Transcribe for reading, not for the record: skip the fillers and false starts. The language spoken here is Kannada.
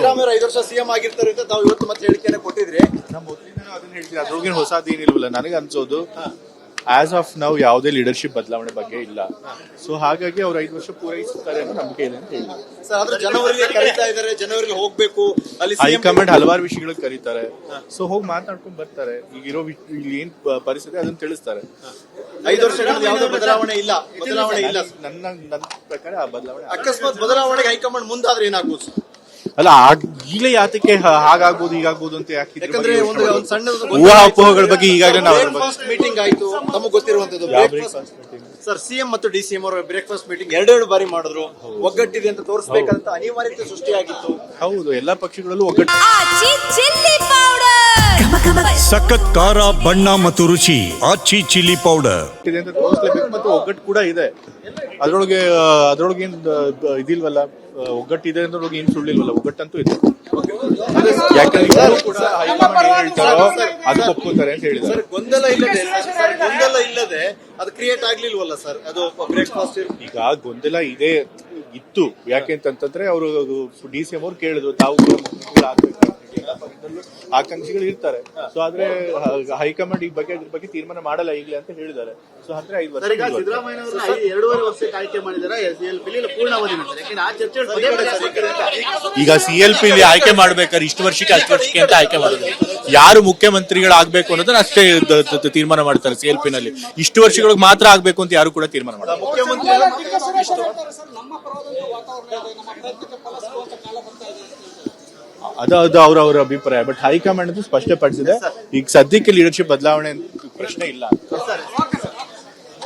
ಸಿದ್ದರಾಮಯ್ಯ 5 ವರ್ಷ ಸಿಎಂ ಆಗಿರ್ತಾರೆ ಅಂತ ತಾವು ಇವತ್ತು ಮತ್ತೆ ಹೇಳಿಕೆಯನ್ನು ಕೊಟ್ಟಿದ್ರಿ. ನಮ್ಮ ಮೊದಲಿಂದ ಅದನ್ನ ಹೇಳ್ತೀನಿ, ಅದ್ರೊಳಗೇನು ಹೊಸದೇನಿಲ್ವಲ್ಲ. ನನಗೆ ಅನ್ಸೋದು ಆಸ್ ಆಫ್ ನಾವು ಯಾವುದೇ ಲೀಡರ್ಶಿಪ್ ಬದಲಾವಣೆ ಬಗ್ಗೆ ಇಲ್ಲ. ಸೊ ಹಾಗಾಗಿ ಅವ್ರು 5 ವರ್ಷ ಪೂರೈಸುತ್ತಾರೆ ಅನ್ನೋ ನಂಬಿಕೆ ಇದೆ ಅಂತ ಹೇಳಿ. ಸರ್ ಆದ್ರೆ ಜನವರಿಗೆ ಕರೀತಾ ಇದ್ದಾರೆ, ಜನವರಿಗೆ ಹೋಗ್ಬೇಕು, ಅಲ್ಲಿ ಹೈಕಮಾಂಡ್ ಹಲವಾರು ವಿಷಯಗಳಿಗೆ ಕರೀತಾರೆ. ಸೊ ಹೋಗಿ ಮಾತನಾಡ್ಕೊಂಡು ಬರ್ತಾರೆ. ಈಗಿರೋ ಇಲ್ಲಿ ಏನ್ ಪರಿಸ್ಥಿತಿ ಅದನ್ನ ತಿಳಿಸ್ತಾರೆ. 5 ವರ್ಷಗಳಲ್ಲಿ ಯಾವುದೇ ಬದಲಾವಣೆ ಇಲ್ಲ. ನನ್ನ ಪ್ರಕಾರ ಆ ಬದಲಾವಣೆ ಅಕಸ್ಮಾತ್ ಬದಲಾವಣೆಗೆ ಹೈಕಮಾಂಡ್ ಮುಂದಾದ್ರೆ ಏನಾಗ್ಬೋದು? ಅಲ್ಲ, ಈಗಲೇ ಯಾತಕ್ಕೆ ಹಾಗಾಗ್ಬೋದು ಹೀಗಾಗ್ಬೋದು ಅಂತ ಯಾಕೆ? ಯಾಕಂದ್ರೆ ಒಂದು ಸಣ್ಣ ಊಹಾಪೋಹಗಳ ಬಗ್ಗೆ ಈಗಾಗಲೇ ನಾವು ಮೀಟಿಂಗ್ ಆಯ್ತು, ತಮಗೆ ಗೊತ್ತಿರುವಂತದ್ದು. ಸರ್ ಸಿಎಂ ಮತ್ತು ಡಿಸಿಎಂ ಅವರ ಬ್ರೇಕ್ಫಾಸ್ಟ್ ಮೀಟಿಂಗ್ 2 ಬಾರಿ ಮಾಡಿದ್ರು. ಒಗ್ಗಟ್ಟಿದೆ ಅಂತ ತೋರಿಸಬೇಕಂತ ಅನಿವಾರ್ಯತೆ ಸೃಷ್ಟಿಯಾಗಿತ್ತು. ಹೌದು, ಎಲ್ಲಾ ಪಕ್ಷಗಳಲ್ಲೂ ಒಗ್ಗಟ್ಟು. ಸಖತ್ ಖಾರ, ಬಣ್ಣ ಮತ್ತು ರುಚಿ ಆಚಿ ಚಿಲ್ಲಿ ಪೌಡರ್ ಇದೆ ಅಂತ ತೋರಿಸಲೇಬೇಕು. ಮತ್ತು ಒಗ್ಗಟ್ಟು ಕೂಡ ಇದೆ ಅದ್ರೊಳಗೆ ಏನ್ ಇದಿಲ್ವಲ್ಲ, ಒಗ್ಗಟ್ಟಿದೆ ಅನ್ನೋದ್ರೊಳಗೆ ಏನ್ ಸುಳ್ಳಿಲ್ವಲ್ಲ, ಒಗ್ಗಟ್ಟಂತೂ ಇದೆ. ಯಾಕಂದ್ರೆ ಕೂಡ ಹೈಕಮಾಂಡ್ ಏನ್ ಹೇಳ್ತಾರೋ ಅದಕ್ಕೆ ಒಪ್ಕೋತಾರೆ ಅಂತ ಹೇಳಿದ್ದಾರೆ. ಸರ್ ಗೊಂದಲ ಇಲ್ಲದೆ ಅದು ಕ್ರಿಯೇಟ್ ಆಗ್ಲಿಲ್ವಲ್ಲ ಸರ್, ಅದು ಬ್ರೇಕ್ಫಾಸ್ಟ್. ಈಗ ಗೊಂದಲ ಇತ್ತು. ಯಾಕೆ ಅಂತಂದ್ರೆ ಅವರು ಡಿಸಿಎಂ ಅವ್ರು ಕೇಳಿದ್ರು, ತಾವು ಆಕಾಂಕ್ಷಿಗಳು ಇರ್ತಾರೆ. ಸೊ ಆದ್ರೆ ಹೈಕಮಾಂಡ್ ಈ ಬಗ್ಗೆ ತೀರ್ಮಾನ ಮಾಡಲ್ಲ ಈಗಲೇ ಅಂತ ಹೇಳಿದ್ದಾರೆ. ಸೊ ಅಂದ್ರೆ 5 ವರ್ಷ ಸಿದ್ದರಾಮಯ್ಯ 2.5 ವರ್ಷಕ್ಕೆ ಆಯ್ಕೆ ಮಾಡಿದ್ದಾರೆ. ಈಗ CLP ಆಯ್ಕೆ ಮಾಡ್ಬೇಕಾದ್ರೆ ಇಷ್ಟು ವರ್ಷಕ್ಕೆ ಅಷ್ಟು ವರ್ಷಕ್ಕೆ ಅಂತ ಆಯ್ಕೆ ಮಾಡಿದ್ರು. ಯಾರು ಮುಖ್ಯಮಂತ್ರಿಗಳಾಗಬೇಕು ಅನ್ನೋದನ್ನ ಅಷ್ಟೇ ತೀರ್ಮಾನ ಮಾಡ್ತಾರೆ. CLP ನಲ್ಲಿ ಇಷ್ಟು ವರ್ಷಗಳಿಗೆ ಮಾತ್ರ ಆಗ್ಬೇಕು ಅಂತ ಯಾರು ಕೂಡ ತೀರ್ಮಾನ ಮಾಡ್ತಾರೆ. ಅದು ಅವರ ಅಭಿಪ್ರಾಯ. ಬಟ್ ಹೈಕಮಾಂಡ್ ಸ್ಪಷ್ಟಪಡಿಸಿದೆ, ಈಗ ಸದ್ಯಕ್ಕೆ ಲೀಡರ್ಶಿಪ್ ಬದಲಾವಣೆ ಪ್ರಶ್ನೆ ಇಲ್ಲ.